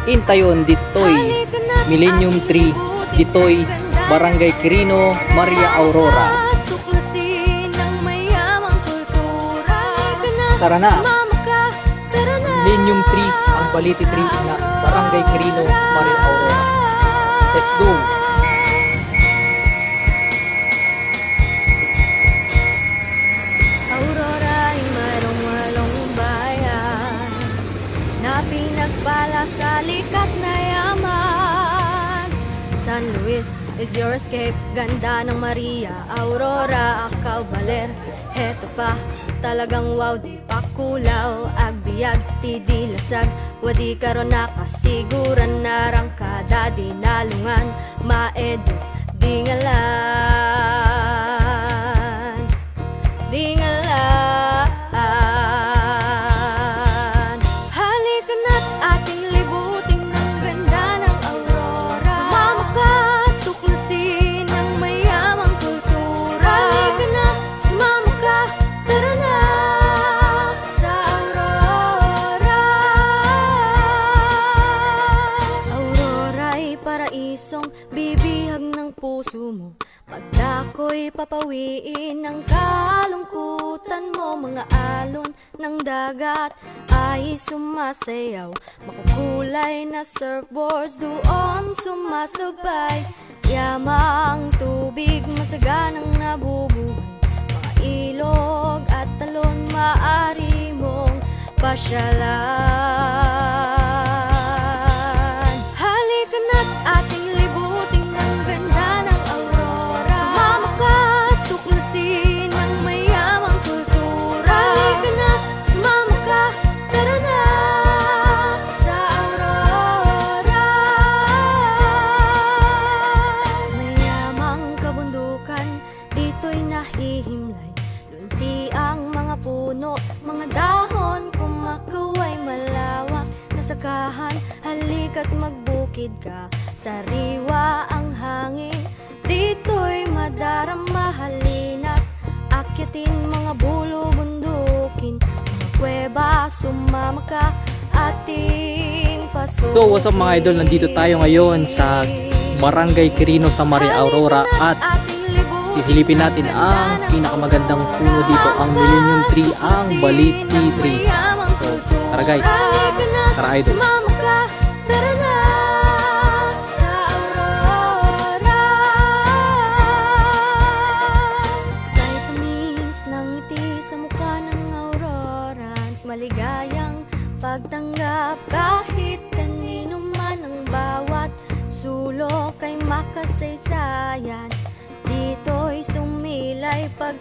Intayon ditoy Millennium Tree ditoy Barangay Quirino, Maria Aurora. Tara na! Millennium Tree ang Baliti Tree na Barangay Quirino, Maria Aurora. Let's go! Aurora ay marong-walong bayan na pinagpala sa likas na yaman. San Luis is your escape, ganda ng Maria Aurora, Akaw Baler. Heto pa, talagang wow, di pa kulaw, agbiag, tidi lasag, wadi karon nakasiguran, narangkada, di nalungan, maedo, di ngalan, di ngalan. Halika na't ating libutin ng ganda ng Aurora. Sumama ka, tuklasin ang mayamang kultura. Halika na, sumama ka, tara na sa Aurora. Aurora ay paraisong bibihag ng puso mo. Pagdako'y papawiin ang kalungkutan mo. Mga alon ng dagat ay sumasayaw, makukulay na surfboards doon sumasabay. Yamang tubig, masaganang nabubuhay, mga ilog at talon maaari mong pasyalan. Halika na't ating libutin ng ganda ng Aurora. Sumama ka, tuklasin ang mayamang kultura. Halika na, sumama ka, tara na sa Aurora. Mayamang kabundukan, dito'y nahihimlay. Lunti ang mga puno, mga dahon, kumakaway malawak na sakahan. Halika't magbukid ka, sariwa ang hangin. Dito'y madarama, halina't akyatin mga bulo, bundukin, mga kuweba, sumama ka, ating pasukin. So what's up mga idol, nandito tayo ngayon sa Barangay Quirino sa Maria Aurora at sisilipin natin ang pinakamagandang puno dito, ang Millennium Tree, ang Baliti Tree. So tara guys, tara idol. Maligayang pagtanggap kahit kanino man, ang bawat sulok ay makasaysayan. Dito'y sumilay pag